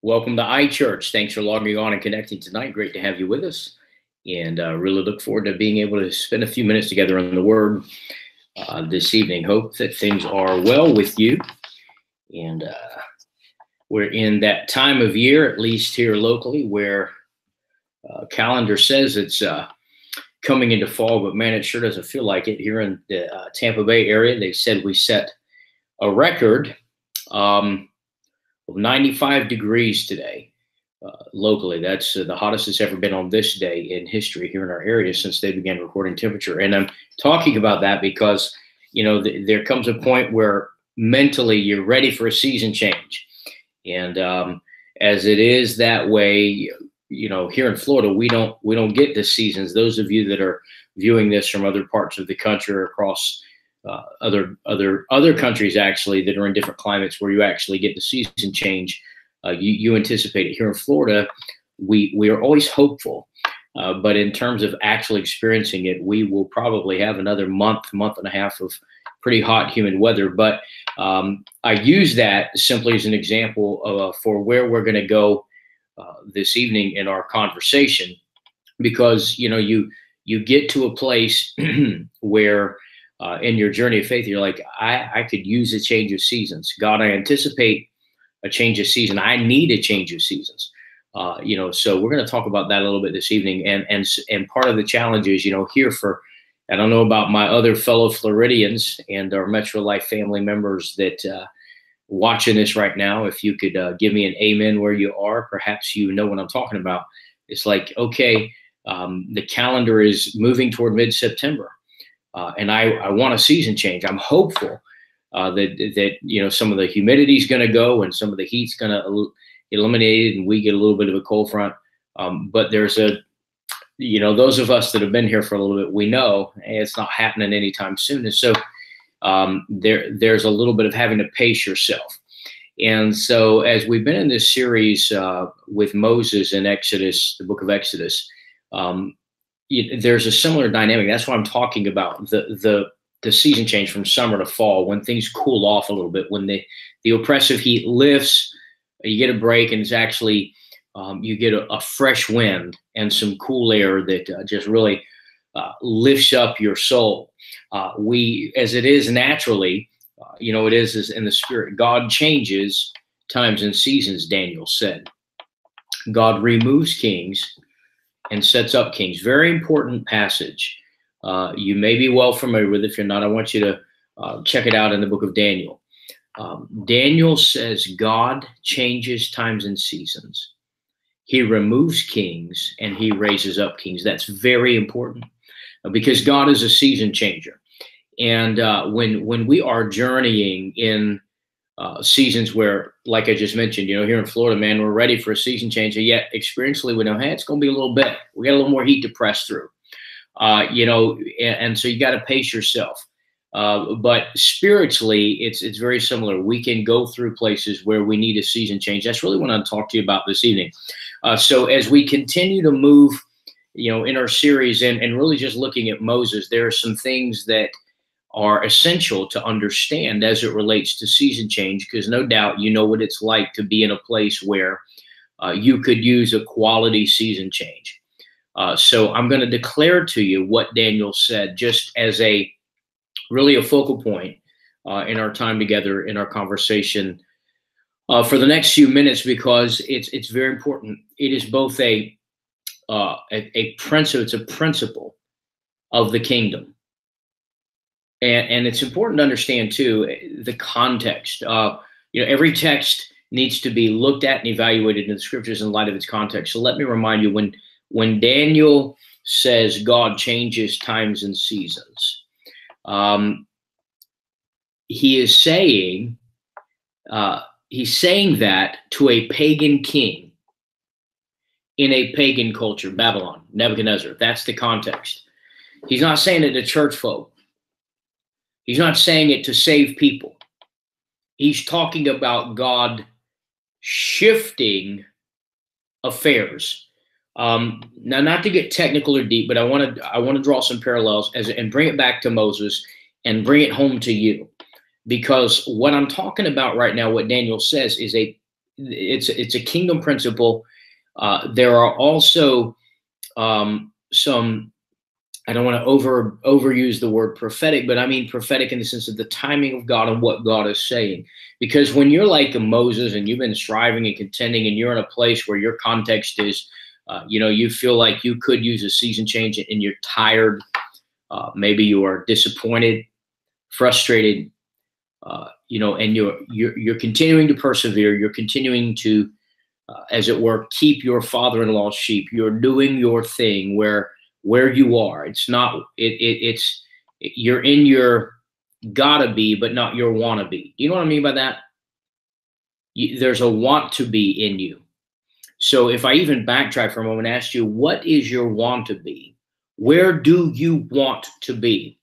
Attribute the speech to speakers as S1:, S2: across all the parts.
S1: Welcome to iChurch. Thanks for logging on and connecting tonight. Great to have you with us. And really look forward to being able to spend a few minutes together on the Word this evening. Hope that things are well with you. And we're in that time of year, at least here locally, where calendar says it's coming into fall, but man, it sure doesn't feel like it. Here in the Tampa Bay area, they said we set a record of 95 degrees today. Locally, that's the hottest it's ever been on this day in history here in our area since they began recording temperature. And I'm talking about that because, you know, there comes a point where mentally you're ready for a season change. And as it is that way, you know, here in Florida, we don't get the seasons. Those of you that are viewing this from other parts of the country or across other countries actually that are in different climates where you actually get the season change, you anticipate it. Here in Florida, we are always hopeful, but in terms of actually experiencing it, we will probably have another month and a half of pretty hot, humid weather. But I use that simply as an example for where we're going to go this evening in our conversation, because you know you get to a place where in your journey of faith, you're like, I could use a change of seasons. God, I anticipate a change of season. I need a change of seasons. You know, so we're going to talk about that a little bit this evening. And part of the challenge is, you know, here for, I don't know about my other fellow Floridians and our Metro Life family members that watching this right now, if you could give me an amen where you are, perhaps you know what I'm talking about. It's like, okay, the calendar is moving toward mid-September. And I want a season change. I'm hopeful that you know, some of the humidity is going to go and some of the heat's going to eliminate it, and we get a little bit of a cold front. But there's you know, those of us that have been here for a little bit, we know it's not happening anytime soon. And so there's a little bit of having to pace yourself. And so as we've been in this series with Moses in Exodus, the book of Exodus, there's a similar dynamic. That's what I'm talking about, the season change from summer to fall, when things cool off a little bit, when the oppressive heat lifts, you get a break, and it's actually you get a fresh wind and some cool air that just really lifts up your soul. As it is naturally, you know, it is in the spirit. God changes times and seasons, Daniel said. God removes kings and sets up kings. Very important passage. You may be well familiar with it. If you're not, I want you to check it out in the book of Daniel. Daniel says God changes times and seasons. He removes kings and he raises up kings. That's very important because God is a season changer. And when we are journeying in seasons where, like I just mentioned, you know, here in Florida, man, we're ready for a season change, and yet experientially we know, hey, it's going to be a little bit. We got a little more heat to press through, you know, and so you got to pace yourself. But spiritually, it's very similar. We can go through places where we need a season change. That's really what I'm talking to you about this evening. So as we continue to move, you know, in our series and really just looking at Moses, there are some things that are essential to understand as it relates to season change, because no doubt you know what it's like to be in a place where you could use a quality season change. So I'm going to declare to you what Daniel said, just as really a focal point in our time together, in our conversation for the next few minutes, because it's very important. It is both a principle. It's a principle of the kingdom. And it's important to understand, too, the context. You know, every text needs to be looked at and evaluated in the scriptures in light of its context. So let me remind you, when Daniel says God changes times and seasons, he's saying that to a pagan king in a pagan culture, Babylon, Nebuchadnezzar. That's the context. He's not saying it to church folk. He's not saying it to save people. He's talking about God shifting affairs. Now, not to get technical or deep, but I want to draw some parallels and bring it back to Moses and bring it home to you, because what I'm talking about right now, what Daniel says, is a it's a kingdom principle. There are also some, I don't want to overuse the word prophetic, but I mean prophetic in the sense of the timing of God and what God is saying. Because when you're like a Moses and you've been striving and contending, and you're in a place where your context is, you feel like you could use a season change and you're tired, maybe you are disappointed, frustrated, and you're continuing to persevere. You're continuing to, as it were, keep your father-in-law's sheep. You're doing your thing where you are. It's not, it's you're in your gotta be, but not your wanna be. You know what I mean by that? There's a want to be in you. So if I even backtrack for a moment and ask you, what is your want to be? Where do you want to be?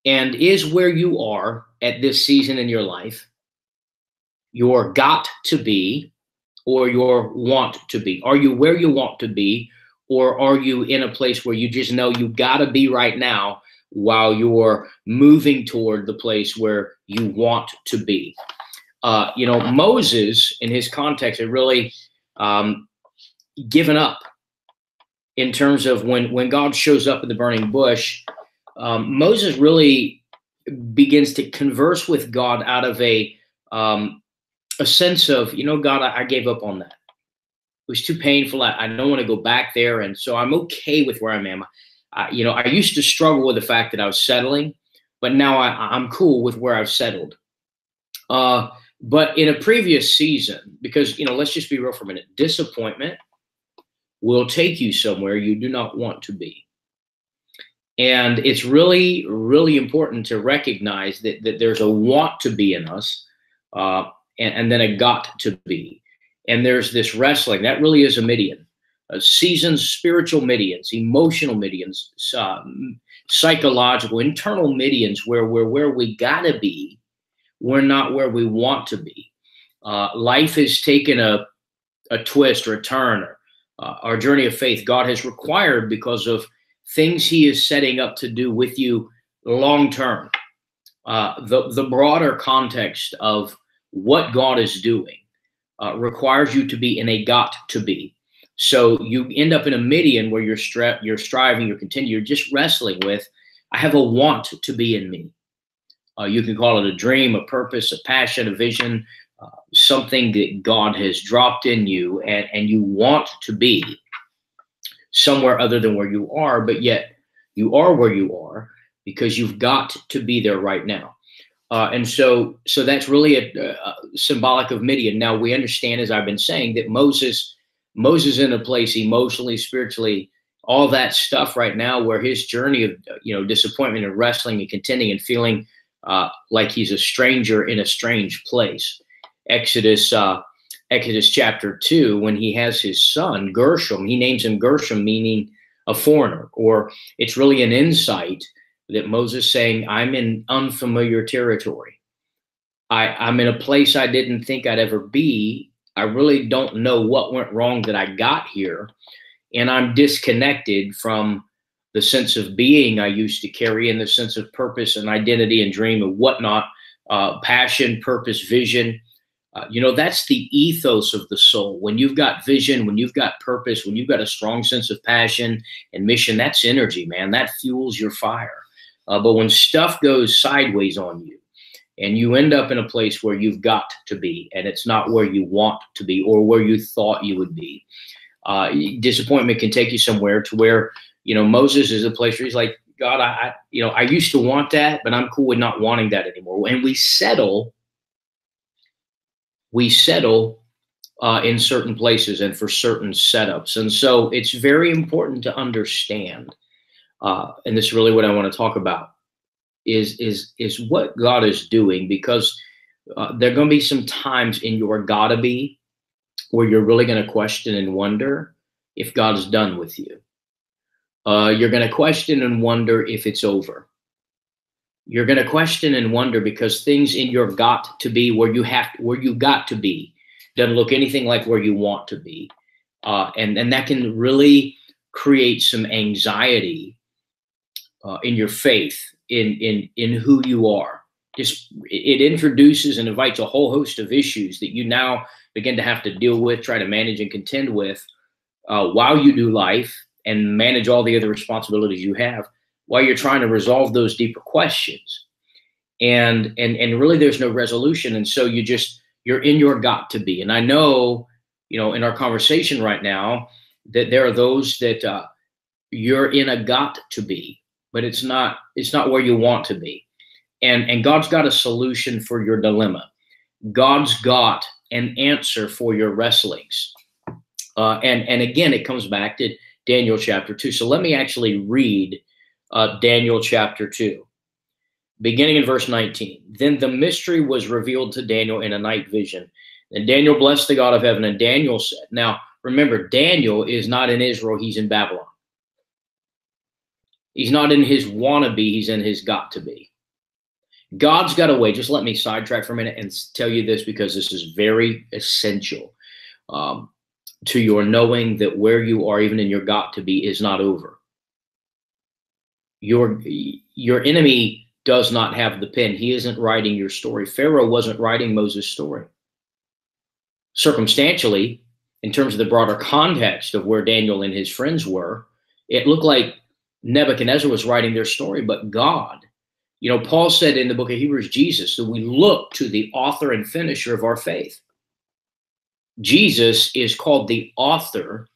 S1: And is where you are at this season in your life your got to be or your want to be? Are you where you want to be? Or are you in a place where you just know you got to be right now while you're moving toward the place where you want to be? Moses, in his context, had really given up in terms of when God shows up in the burning bush. Moses really begins to converse with God out of a sense of, God, I gave up on that. It was too painful. I don't want to go back there. And so I'm okay with where I am. I used to struggle with the fact that I was settling, but now I'm cool with where I've settled. But in a previous season, because, let's just be real for a minute, disappointment will take you somewhere you do not want to be. And it's really, really important to recognize that there's a want to be in us, and then a got to be. And there's this wrestling. That really is a Midian. Seasoned spiritual Midians, emotional Midians, psychological, internal Midians, where we're where we gotta be, we're not where we want to be. Life has taken a twist or a turn. Our journey of faith, God has required because of things He is setting up to do with you long term. The broader context of what God is doing requires you to be in a got to be. So you end up in a Midian where you're striving, you're continuing, you're just wrestling with, I have a want to be in me. You can call it a dream, a purpose, a passion, a vision, something that God has dropped in you, and you want to be somewhere other than where you are, but yet you are where you are because you've got to be there right now. And so that's really a symbolic of Midian. Now we understand, as I've been saying, that Moses in a place emotionally, spiritually, all that stuff right now, where his journey of disappointment and wrestling and contending and feeling like he's a stranger in a strange place. Exodus chapter 2, when he has his son Gershom, he names him Gershom, meaning a foreigner, or it's really an insight that Moses saying, I'm in unfamiliar territory. I'm in a place I didn't think I'd ever be. I really don't know what went wrong that I got here. And I'm disconnected from the sense of being I used to carry, and the sense of purpose and identity and dream and whatnot, passion, purpose, vision. That's the ethos of the soul. When you've got vision, when you've got purpose, when you've got a strong sense of passion and mission, that's energy, man. That fuels your fire. But when stuff goes sideways on you and you end up in a place where you've got to be, and it's not where you want to be or where you thought you would be, disappointment can take you somewhere to where, Moses is a place where he's like, God, I used to want that, but I'm cool with not wanting that anymore. And we settle in certain places and for certain setups. And so it's very important to understand, and this is really what I want to talk about, is what God is doing, because there are going to be some times in your gotta be where you're really going to question and wonder if God's done with you. You're going to question and wonder if it's over. You're going to question and wonder because things in your got to be, where you got to be, doesn't look anything like where you want to be. And that can really create some anxiety in your faith, in who you are, it introduces and invites a whole host of issues that you now begin to have to deal with, try to manage and contend with while you do life and manage all the other responsibilities you have while you're trying to resolve those deeper questions. And really there's no resolution. And so you're in your got to be. And I know, in our conversation right now that there are those that you're in a got to be, but it's not where you want to be. And God's got a solution for your dilemma. God's got an answer for your wrestlings. And again, it comes back to Daniel chapter 2. So let me actually read Daniel chapter 2, beginning in verse 19. Then the mystery was revealed to Daniel in a night vision. And Daniel blessed the God of heaven. And Daniel said, now remember, Daniel is not in Israel. He's in Babylon. He's not in his wannabe. He's in his got to be. God's got a way. Just let me sidetrack for a minute and tell you this, because this is very essential to your knowing that where you are, even in your got to be, is not over. Your enemy does not have the pen. He isn't writing your story. Pharaoh wasn't writing Moses' story. Circumstantially, in terms of the broader context of where Daniel and his friends were, it looked like Nebuchadnezzar was writing their story, but God. Paul said in the book of Hebrews, Jesus, that we look to the author and finisher of our faith. Jesus is called the author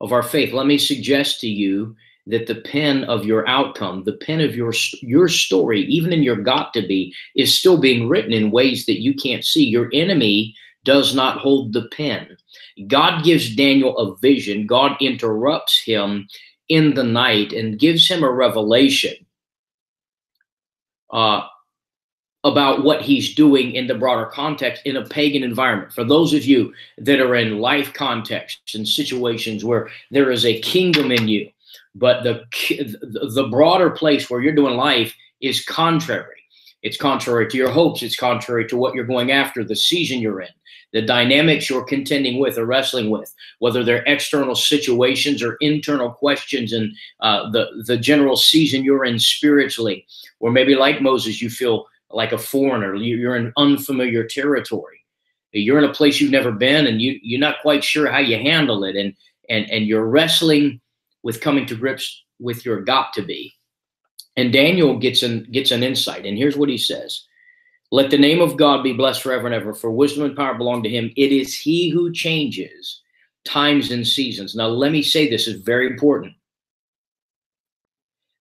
S1: of our faith. Let me suggest to you that the pen of your outcome, the pen of your story, even in your got to be, is still being written in ways that you can't see. Your enemy does not hold the pen. God gives Daniel a vision. God interrupts him in the night and gives him a revelation about what he's doing in the broader context in a pagan environment. For those of you that are in life contexts and situations where there is a kingdom in you, but the broader place where you're doing life is contrary. It's contrary to your hopes. It's contrary to what you're going after, the season you're in, the dynamics you're contending with or wrestling with, whether they're external situations or internal questions, and the general season you're in spiritually. Or maybe like Moses, you feel like a foreigner. You're in unfamiliar territory. You're in a place you've never been, and you're not quite sure how you handle it. And you're wrestling with coming to grips with your got to be. And Daniel gets an insight. And here's what he says. Let the name of God be blessed forever and ever, for wisdom and power belong to him. It is he who changes times and seasons. Now, let me say this is very important.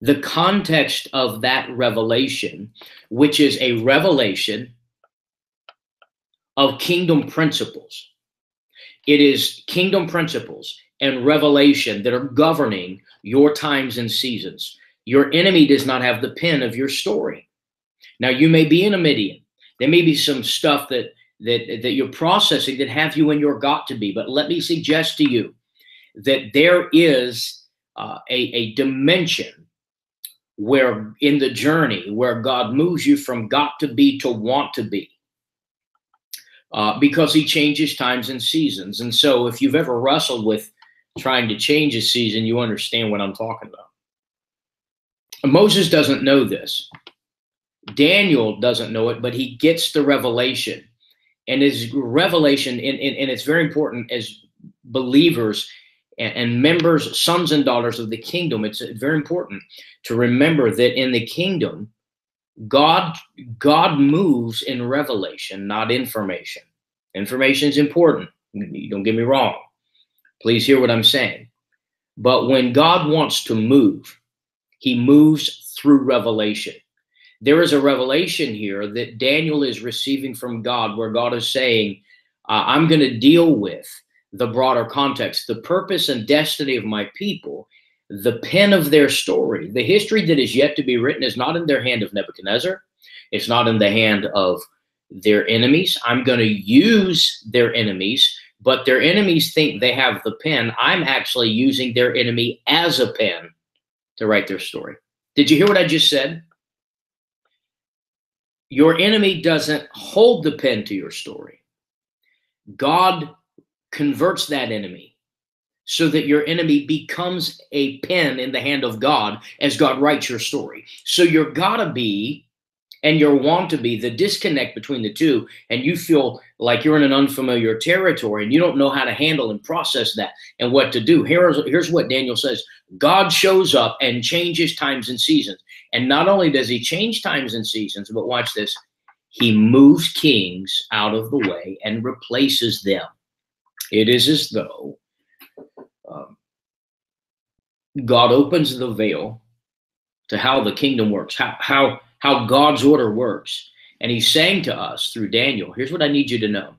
S1: The context of that revelation, which is a revelation of kingdom principles. It is kingdom principles and revelation that are governing your times and seasons. Your enemy does not have the pen of your story. Now, you may be in a Midian. There may be some stuff that you're processing that have you in your got to be. But let me suggest to you that there is a dimension where in the journey where God moves you from got to be to want to be, because he changes times and seasons. And so if you've ever wrestled with trying to change a season, you understand what I'm talking about. Moses doesn't know this. Daniel doesn't know it, but he gets the revelation. And his revelation, and it's very important as believers and members, sons and daughters of the kingdom, it's very important to remember that in the kingdom, God moves in revelation, not information. Information is important. Don't get me wrong. Please hear what I'm saying. But when God wants to move, he moves through revelation. There is a revelation here that Daniel is receiving from God, where God is saying, I'm going to deal with the broader context, the purpose and destiny of my people, the pen of their story. The history that is yet to be written is not in their hand of Nebuchadnezzar. It's not in the hand of their enemies. I'm going to use their enemies, but their enemies think they have the pen. I'm actually using their enemy as a pen to write their story. Did you hear what I just said? Your enemy doesn't hold the pen to your story. God converts that enemy so that your enemy becomes a pen in the hand of God as God writes your story. So your gotta be and your want to be, the disconnect between the two, and you feel like you're in an unfamiliar territory and you don't know how to handle and process that and what to do. Here's what Daniel says. God shows up and changes times and seasons. And not only does he change times and seasons, but watch this, he moves kings out of the way and replaces them. It is as though God opens the veil to how the kingdom works, how God's order works. And he's saying to us through Daniel, here's what I need you to know.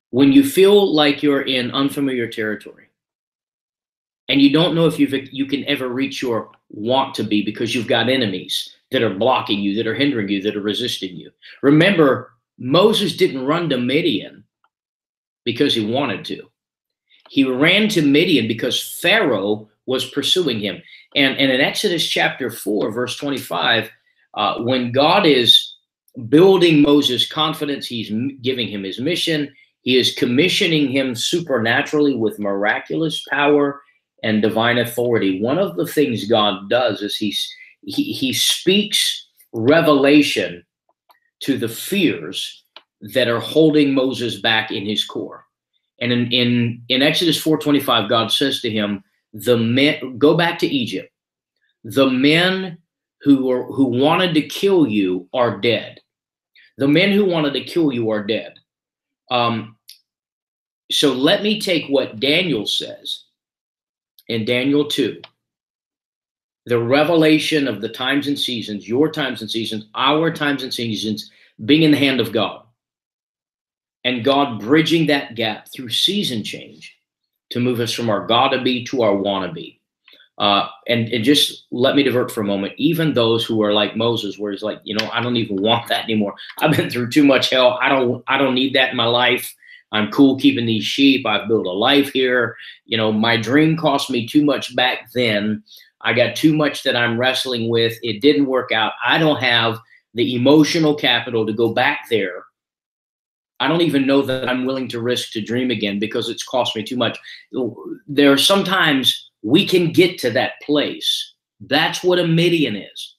S1: When you feel like you're in unfamiliar territory and you don't know if you can ever reach your want to be because you've got enemies that are blocking you, that are hindering you, that are resisting you. Remember, Moses didn't run to Midian because he wanted to. He ran to Midian because Pharaoh was pursuing him. And in Exodus chapter 4, verse 25, when God is building Moses' confidence, he's giving him his mission. He is commissioning him supernaturally with miraculous power and divine authority. One of the things God does is he speaks revelation to the fears that are holding Moses back in his core. And in Exodus 4:25, God says to him, the men, go back to Egypt. The men who wanted to kill you are dead. The men who wanted to kill you are dead. So let me take what Daniel says in Daniel 2, the revelation of the times and seasons, your times and seasons, our times and seasons, being in the hand of God, and God bridging that gap through season change to move us from our gotta be to our wanna be. And just let me divert for a moment. Even those who are like Moses, where he's like, I don't even want that anymore. I've been through too much hell. I don't need that in my life. I'm cool keeping these sheep. I've built a life here. My dream cost me too much back then. I got too much that I'm wrestling with. It didn't work out. I don't have the emotional capital to go back there. I don't even know that I'm willing to risk to dream again because it's cost me too much. There are sometimes we can get to that place. That's what a Midian is.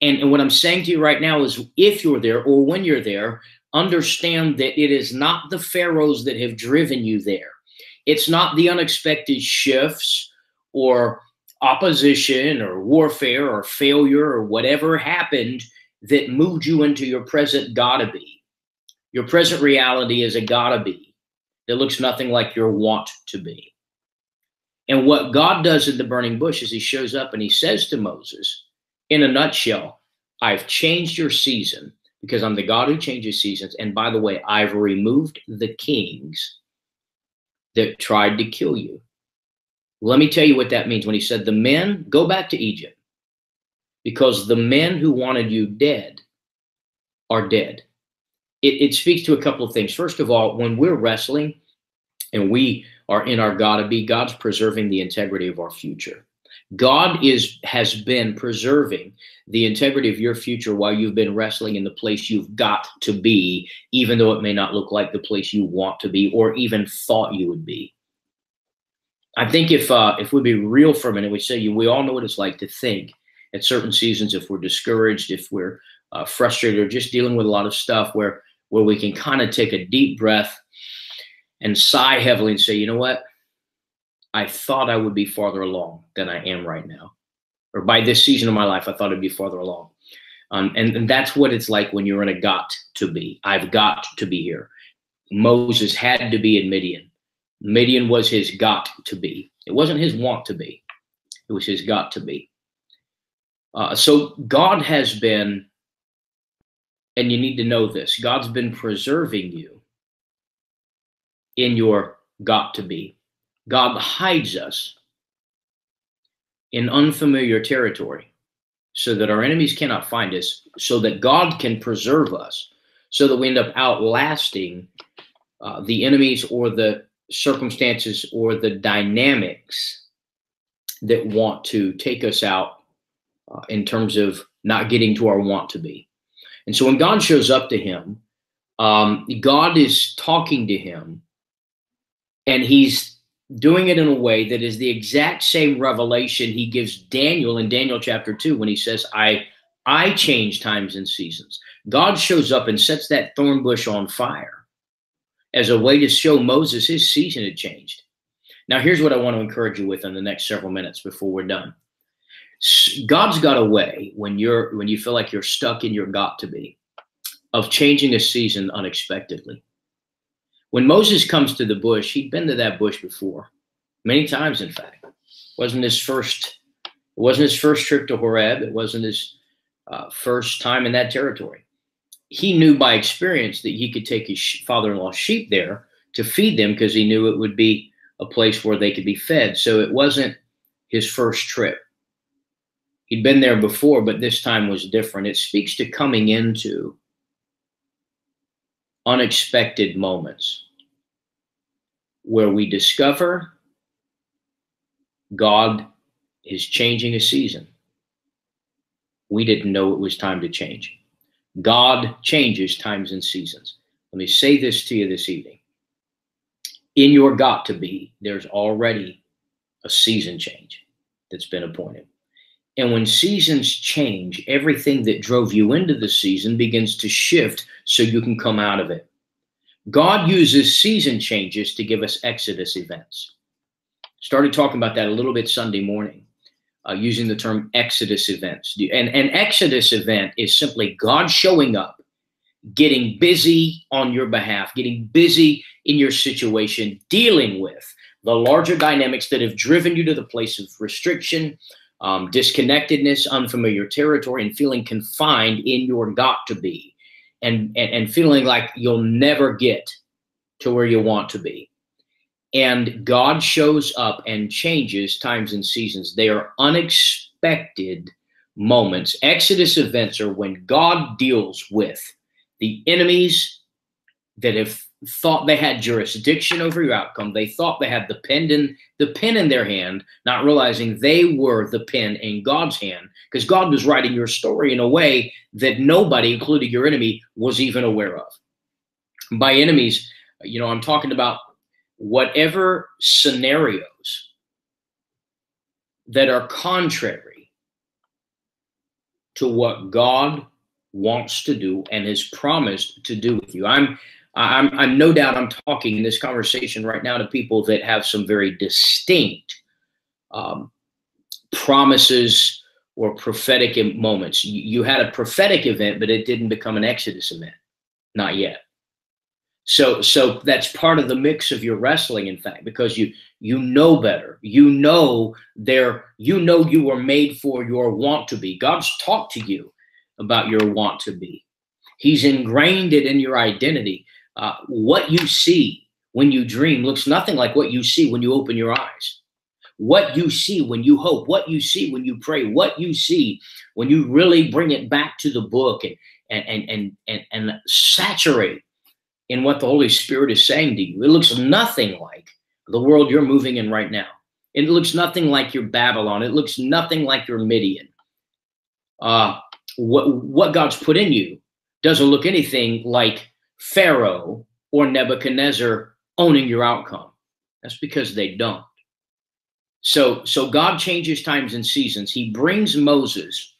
S1: And what I'm saying to you right now is, if you're there or when you're there, understand that it is not the pharaohs that have driven you there. It's not the unexpected shifts or opposition or warfare or failure or whatever happened that moved you into your present gotta be. Your present reality is a gotta be that looks nothing like your want to be. And what God does in the burning bush is he shows up and he says to Moses, in a nutshell, I've changed your season because I'm the God who changes seasons. And by the way, I've removed the kings that tried to kill you. Let me tell you what that means when he said, the men, go back to Egypt, because the men who wanted you dead are dead. It speaks to a couple of things. First of all, when we're wrestling and we are in our gotta be, God's preserving the integrity of our future. God has been preserving the integrity of your future while you've been wrestling in the place you've got to be, even though it may not look like the place you want to be or even thought you would be. I think if we'd be real for a minute, we'd say we all know what it's like to think at certain seasons, if we're discouraged, if we're frustrated, or just dealing with a lot of stuff, where we can kind of take a deep breath and sigh heavily and say, you know what? I thought I would be farther along than I am right now. Or by this season of my life, I thought I'd be farther along. And that's what it's like when you're in a got to be. I've got to be here. Moses had to be in Midian. Midian was his got to be. It wasn't his want to be. It was his got to be. So God has been, and you need to know this, God's been preserving you in your got to be. God hides us in unfamiliar territory so that our enemies cannot find us, so that God can preserve us, so that we end up outlasting the enemies or the circumstances or the dynamics that want to take us out in terms of not getting to our want to be. And so when God shows up to him, God is talking to him, and he's doing it in a way that is the exact same revelation he gives Daniel in Daniel chapter 2 when he says, I change times and seasons. God shows up and sets that thorn bush on fire as a way to show Moses his season had changed. Now, here's what I want to encourage you with in the next several minutes before we're done. God's got a way when you feel like you're stuck in your got to be of changing a season unexpectedly. When Moses comes to the bush, he'd been to that bush before, many times, in fact. It wasn't his first trip to Horeb. It wasn't his first time in that territory. He knew by experience that he could take his father-in-law's sheep there to feed them because he knew it would be a place where they could be fed. So it wasn't his first trip. He'd been there before, but this time was different. It speaks to coming into unexpected moments where we discover God is changing a season. We didn't know it was time to change. God changes times and seasons. Let me say this to you this evening. In your got to be, there's already a season change that's been appointed. And when seasons change, everything that drove you into the season begins to shift so you can come out of it. God uses season changes to give us Exodus events. Started talking about that a little bit Sunday morning, using the term Exodus events. And an Exodus event is simply God showing up, getting busy on your behalf, getting busy in your situation, dealing with the larger dynamics that have driven you to the place of restriction, disconnectedness, unfamiliar territory, and feeling confined in your got to be, and feeling like you'll never get to where you want to be. And God shows up and changes times and seasons. They are unexpected moments. Exodus events are when God deals with the enemies that have thought they had jurisdiction over your outcome. They thought they had the pen in their hand, not realizing they were the pen in God's hand, because God was writing your story in a way that nobody, including your enemy, was even aware of. By enemies, I'm talking about whatever scenarios that are contrary to what God wants to do and has promised to do with you. I'm no doubt I'm talking in this conversation right now to people that have some very distinct promises or prophetic moments. You had a prophetic event, but it didn't become an Exodus event. Not yet. So that's part of the mix of your wrestling, in fact, because you know better. You know you were made for your want to be. God's talked to you about your want to be. He's ingrained it in your identity. What you see when you dream looks nothing like what you see when you open your eyes. What you see when you hope, what you see when you pray, what you see when you really bring it back to the book and saturate in what the Holy Spirit is saying to you. It looks nothing like the world you're moving in right now. It looks nothing like your Babylon. It looks nothing like your Midian. What God's put in you doesn't look anything like Pharaoh or Nebuchadnezzar owning your outcome. That's because they don't. So God changes times and seasons. He brings Moses.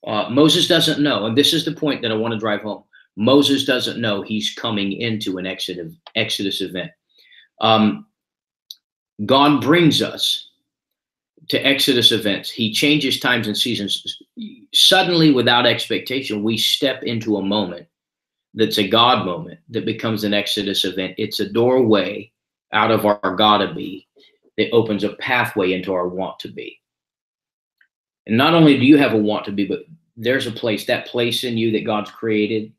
S1: Moses doesn't know, and this is the point that I want to drive home. Moses doesn't know he's coming into an Exodus event. God brings us to Exodus events. He changes times and seasons. Suddenly, without expectation, we step into a moment that's a God moment that becomes an Exodus event. It's a doorway out of our gotta be that opens a pathway into our want to be. And not only do you have a want to be, but there's a place, that place in you that God's created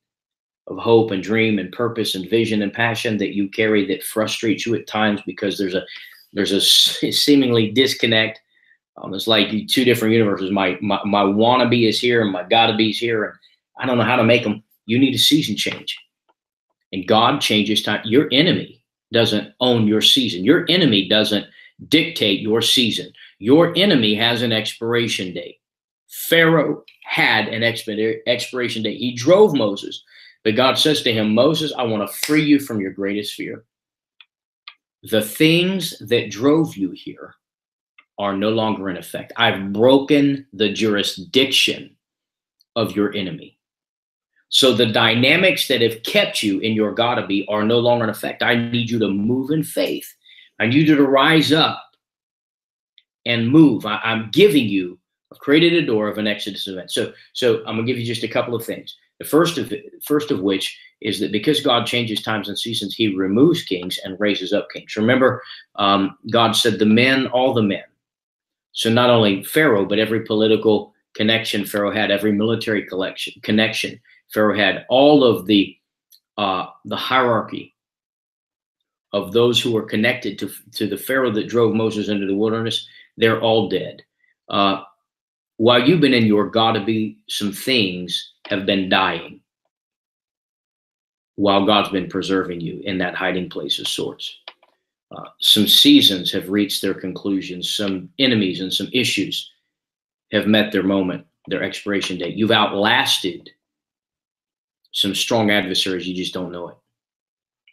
S1: of hope and dream and purpose and vision and passion that you carry that frustrates you at times because there's a seemingly disconnect. It's like two different universes. My wannabe is here and my gotta be is here, and I don't know how to make them. You need a season change, and God changes time. Your enemy doesn't own your season. Your enemy doesn't dictate your season. Your enemy has an expiration date. Pharaoh had an expiration date. He drove Moses. But God says to him, Moses, I want to free you from your greatest fear. The things that drove you here are no longer in effect. I've broken the jurisdiction of your enemy. So the dynamics that have kept you in your gotta be are no longer in effect. I need you to move in faith. I need you to rise up and move. I'm giving you, I've created a door of an Exodus event. So I'm going to give you just a couple of things. The first of which is that because God changes times and seasons, he removes kings and raises up kings. Remember, God said all the men. So not only Pharaoh, but every political connection Pharaoh had, every military connection Pharaoh had, all of the hierarchy of those who were connected to the Pharaoh that drove Moses into the wilderness, they're all dead. While you've been in your gotta be, some things have been dying while God's been preserving you in that hiding place of sorts. Some seasons have reached their conclusions. Some enemies and some issues have met their moment, their expiration date. You've outlasted some strong adversaries. You just don't know it.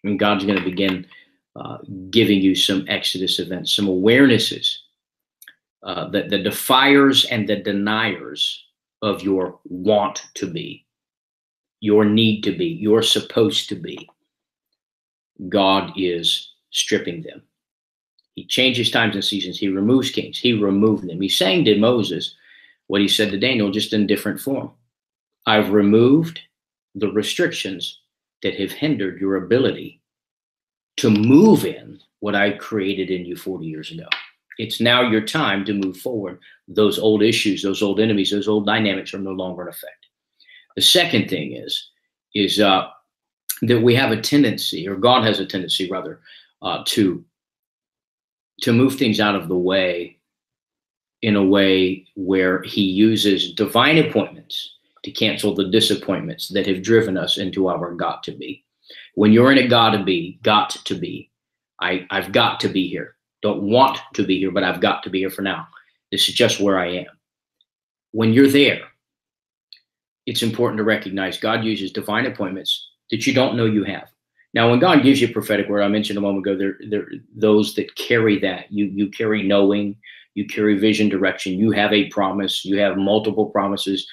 S1: And God's going to begin giving you some Exodus events, some awarenesses that the defiers and the deniers of your want to be, your need to be, you're supposed to be, God is stripping them. He changes times and seasons. He removes kings. He removed them. He's saying to Moses what he said to Daniel, just in different form. I've removed the restrictions that have hindered your ability to move in what I created in you 40 years ago. It's now your time to move forward. Those old issues, those old enemies, those old dynamics are no longer in effect. The second thing is that we have a tendency, or God has a tendency rather, to move things out of the way in a way where he uses divine appointments to cancel the disappointments that have driven us into our got to be. When you're in a got to be, I've got to be here. Don't want to be here, but I've got to be here for now. This is just where I am. When you're there, it's important to recognize God uses divine appointments that you don't know you have. Now, when God gives you a prophetic word, I mentioned a moment ago, there those that carry that. You carry knowing, you carry vision, direction. You have a promise. You have multiple promises.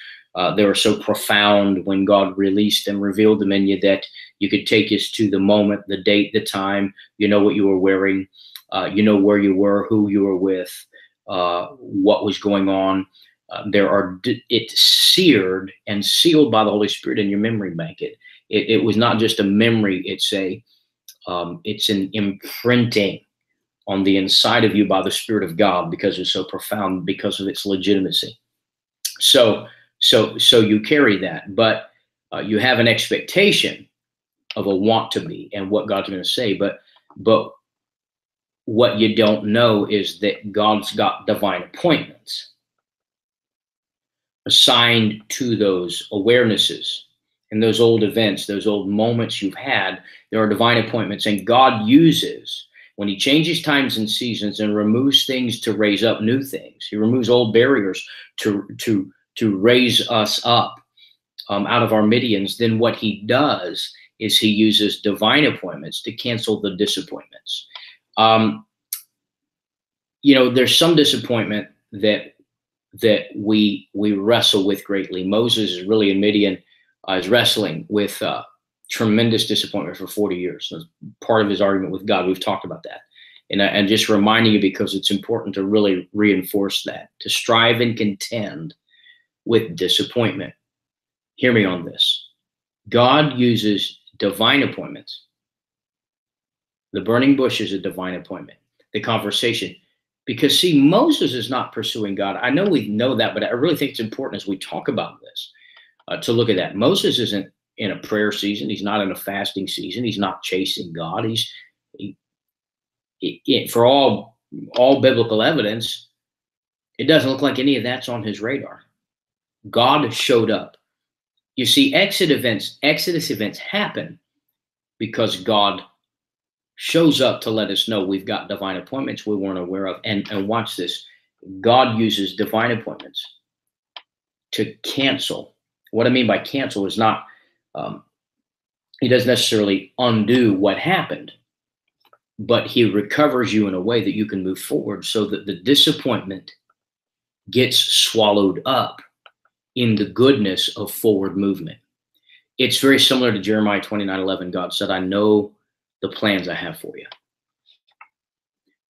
S1: They were so profound when God released them, revealed them in you, that you could take us to the moment, the date, the time. You know what you were wearing. You know where you were, who you were with, what was going on. It's seared and sealed by the Holy Spirit in your memory bank. It was not just a memory. It's an imprinting on the inside of you by the Spirit of God, because it's so profound, because of its legitimacy. So you carry that, but you have an expectation of a want to be and what God's going to say. But what you don't know is that God's got divine appointments assigned to those awarenesses and those old events, those old moments you've had. There are divine appointments, and God uses, when he changes times and seasons and removes things to raise up new things. He removes old barriers to raise us up out of our Midians. Then what he does is he uses divine appointments to cancel the disappointments. There's some disappointment that we wrestle with greatly. Moses is really in Midian, is wrestling with tremendous disappointment for 40 years. That's part of his argument with God. We've talked about that. And just reminding you, because it's important to really reinforce that, to strive and contend with disappointment. Hear me on this. God uses divine appointments. The burning bush is a divine appointment. The conversation. Because, see, Moses is not pursuing God. I know we know that, but I really think it's important as we talk about this to look at that. Moses isn't in a prayer season. He's not in a fasting season. He's not chasing God. For all biblical evidence, it doesn't look like any of that's on his radar. God showed up. You see, Exodus events happen because God shows up to let us know we've got divine appointments we weren't aware of. And watch this. God uses divine appointments to cancel. What I mean by cancel is not, he doesn't necessarily undo what happened, but he recovers you in a way that you can move forward, so that the disappointment gets swallowed up in the goodness of forward movement. It's very similar to Jeremiah 29:11. God said, I know the plans I have for you.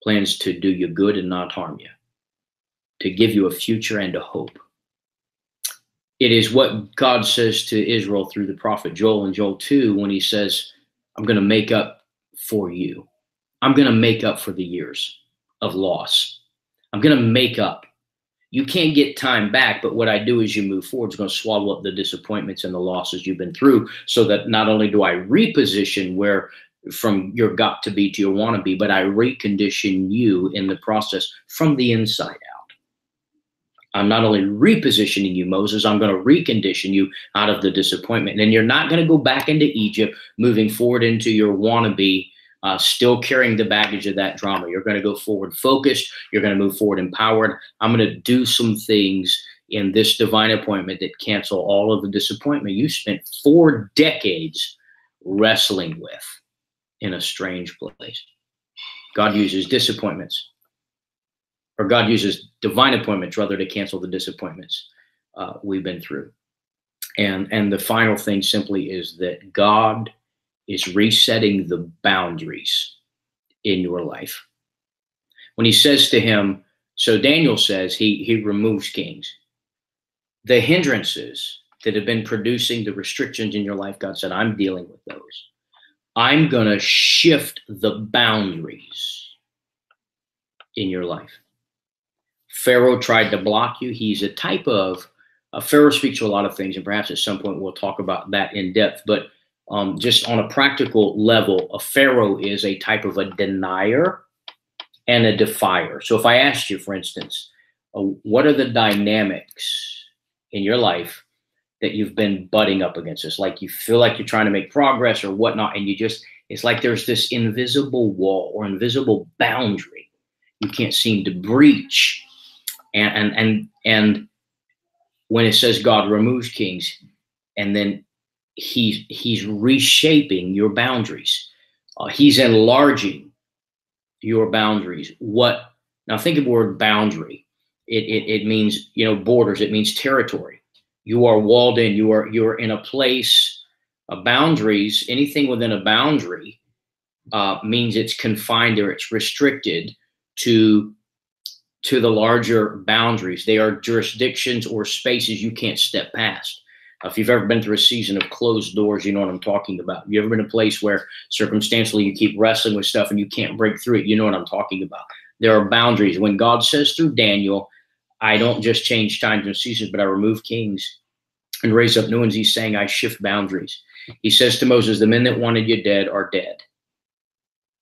S1: Plans to do you good and not harm you, to give you a future and a hope. It is what God says to Israel through the prophet Joel in Joel 2 when he says, I'm going to make up for you. I'm going to make up for the years of loss. I'm going to make up. You can't get time back, but what I do is you move forward. It's going to swallow up the disappointments and the losses you've been through, so that not only do I reposition where from your got to be to your want to be, but I recondition you in the process from the inside out. I'm not only repositioning you, Moses, I'm going to recondition you out of the disappointment. And you're not going to go back into Egypt, moving forward into your wannabe, still carrying the baggage of that drama. You're going to go forward focused. You're going to move forward empowered. I'm going to do some things in this divine appointment that cancel all of the disappointment you spent 4 decades wrestling with in a strange place. God uses disappointments, or God uses divine appointments rather, to cancel the disappointments we've been through. And the final thing simply is that God is resetting the boundaries in your life. When he says to him, so Daniel says he removes kings. The hindrances that have been producing the restrictions in your life, God said, I'm dealing with those. I'm going to shift the boundaries in your life. Pharaoh tried to block you. He's a type of, Pharaoh speaks to a lot of things, and perhaps at some point we'll talk about that in depth. But just on a practical level, a Pharaoh is a type of a denier and a defier. So if I asked you, for instance, what are the dynamics in your life that you've been butting up against? It's like you feel like you're trying to make progress or whatnot, and it's like there's this invisible wall or invisible boundary you can't seem to breach. And when it says God removes kings, and then he's reshaping your boundaries, he's enlarging your boundaries. Now think of the word boundary. It means, borders. It means territory. You are walled in. You're in a place. Boundaries. Anything within a boundary means it's confined or it's restricted to the larger boundaries. They are jurisdictions or spaces you can't step past. If you've ever been through a season of closed doors, you know what I'm talking about. You ever been in a place where circumstantially you keep wrestling with stuff and you can't break through it? You know what I'm talking about. There are boundaries. When God says through Daniel, I don't just change times and seasons, but I remove kings and raise up new ones, he's saying I shift boundaries. He says to Moses, the men that wanted you dead are dead.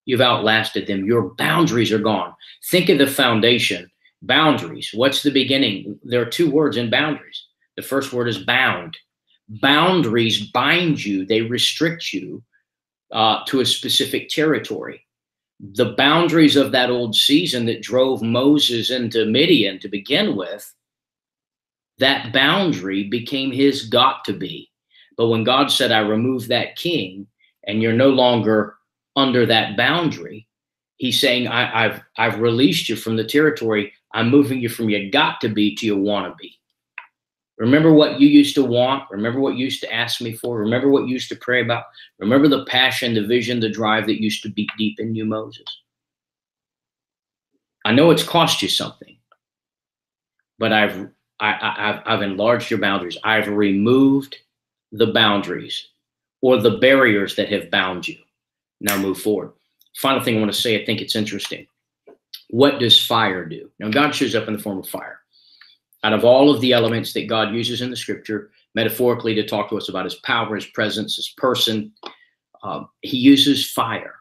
S1: You've outlasted them. Your boundaries are gone. Think of the foundation. Boundaries. What's the beginning? There are 2 words in boundaries. The first word is bound. Boundaries bind you. They restrict you to a specific territory. The boundaries of that old season that drove Moses into Midian to begin with, that boundary became his got to be. But when God said, I remove that king, and you're no longer under that boundary, he's saying, I've released you from the territory. I'm moving you from your got to be to your want to be. Remember what you used to want. Remember what you used to ask me for. Remember what you used to pray about. Remember the passion, the vision, the drive that used to beat deep in you, Moses. I know it's cost you something, but I've enlarged your boundaries. I've removed the boundaries or the barriers that have bound you. Now move forward. Final thing I want to say, I think it's interesting. What does fire do? Now, God shows up in the form of fire. Out of all of the elements that God uses in the scripture, metaphorically, to talk to us about his power, his presence, his person, he uses fire.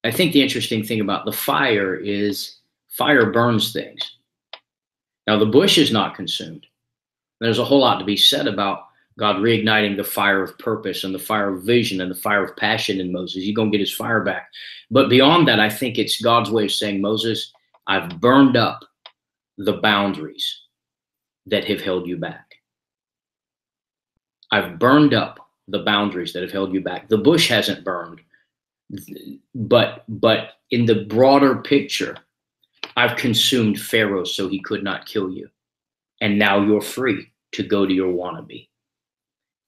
S1: I think the interesting thing about the fire is fire burns things. Now, the bush is not consumed. There's a whole lot to be said about God reigniting the fire of purpose and the fire of vision and the fire of passion in Moses. He's going to get his fire back. But beyond that, I think it's God's way of saying, Moses, I've burned up the boundaries that have held you back. I've burned up the boundaries that have held you back. The bush hasn't burned, but in the broader picture, I've consumed Pharaoh so he could not kill you. and now you're free to go to your want to be.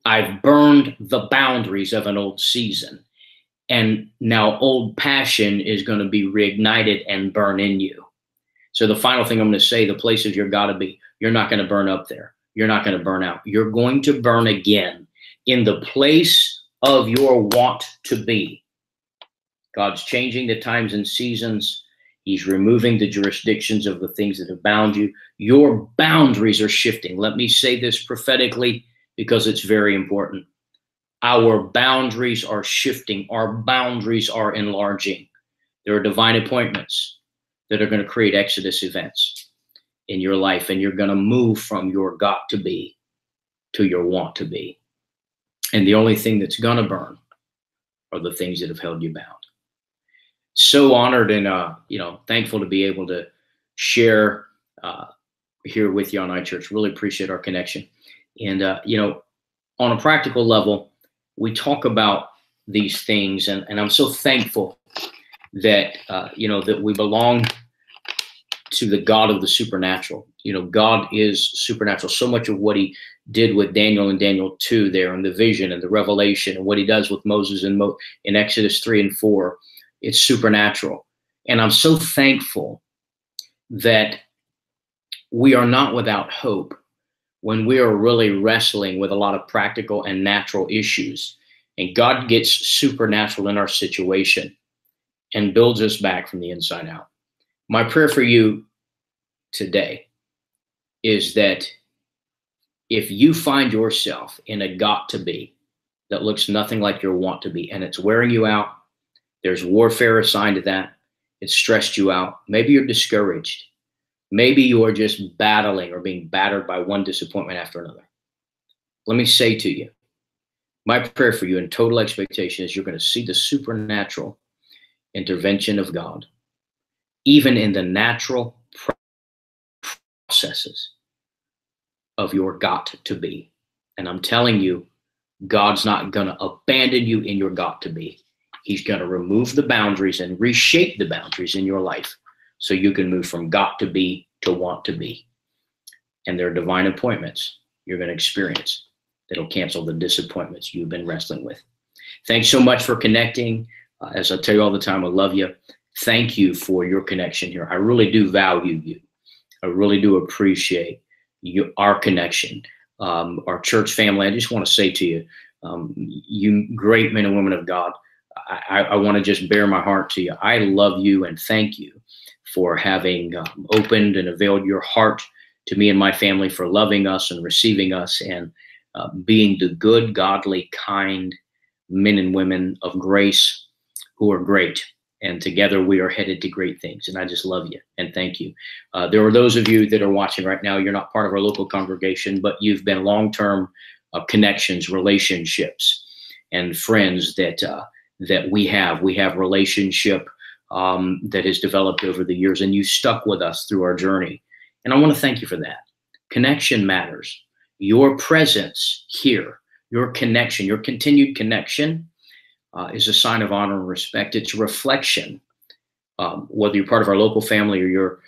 S1: I've burned the boundaries of an old season, and now old passion is going to be reignited and burn in you. So the final thing I'm going to say, the places you're got to be, you're not going to burn up there. You're not going to burn out. You're going to burn again in the place of your want to be. God's changing the times and seasons. He's removing the jurisdictions of the things that have bound you. Your boundaries are shifting. Let me say this prophetically because it's very important. Our boundaries are shifting. Our boundaries are enlarging. There are divine appointments that are going to create Exodus events in your life, and you're going to move from your got to be to your want to be. And the only thing that's going to burn are the things that have held you bound. So honored and thankful to be able to share here with you on iChurch. Really appreciate our connection. And on a practical level, we talk about these things, and I'm so thankful that that we belong to the God of the supernatural. God is supernatural. So much of what he did with Daniel in Daniel 2 there, and the vision and the revelation, and what he does with Moses in Exodus 3 and 4, it's supernatural. And I'm so thankful that we are not without hope when we are really wrestling with a lot of practical and natural issues. And God gets supernatural in our situation and builds us back from the inside out. My prayer for you today is that if you find yourself in a got to be that looks nothing like your want to be, and it's wearing you out, there's warfare assigned to that, it's stressed you out, maybe you're discouraged, maybe you're just battling or being battered by one disappointment after another. Let me say to you, my prayer for you in total expectation is you're going to see the supernatural intervention of God, even in the natural processes of your got to be. And I'm telling you, God's not going to abandon you in your got to be. He's going to remove the boundaries and reshape the boundaries in your life so you can move from got to be to want to be. And there are divine appointments you're going to experience that'll cancel the disappointments you've been wrestling with. Thanks so much for connecting. As I tell you all the time, I love you. Thank you for your connection here. I really do value you. I really do appreciate our connection, our church family. I just want to say to you, you great men and women of God, I want to just bare my heart to you. I love you and thank you for having opened and availed your heart to me and my family, for loving us and receiving us, and being the good, godly, kind men and women of grace who are great. And together we are headed to great things. And I just love you and thank you. There are those of you that are watching right now. You're not part of our local congregation, but you've been long-term connections, relationships, and friends that we have. We have relationship that has developed over the years, and you stuck with us through our journey. And I want to thank you for that. Connection matters. Your presence here, your connection, your continued connection is a sign of honor and respect. It's a reflection, whether you're part of our local family or your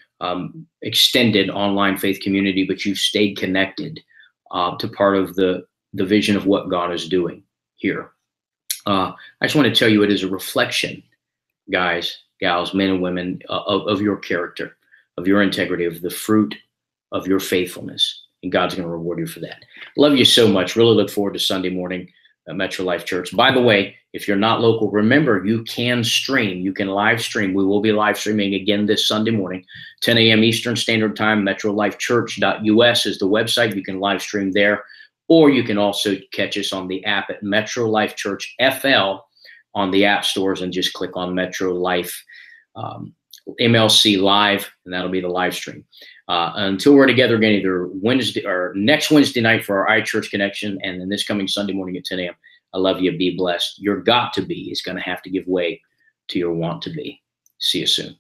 S1: extended online faith community, but you've stayed connected to part of the vision of what God is doing here. I just want to tell you, it is a reflection, guys, gals, men and women, of your character, of your integrity, of the fruit of your faithfulness. And God's going to reward you for that. Love you so much. Really look forward to Sunday morning at Metro Life Church. By the way, if you're not local, remember you can stream. You can live stream. We will be live streaming again this Sunday morning, 10 a.m. Eastern Standard Time. MetroLifeChurch.us is the website. You can live stream there, or you can also catch us on the app at Metro Life Church FL on the app stores, and just click on Metro Life MLC Live, and that'll be the live stream. Until we're together again, either Wednesday or next Wednesday night for our iChurch connection, and then this coming Sunday morning at 10 a.m. I love you. Be blessed. Your got to be is going to have to give way to your want to be. See you soon.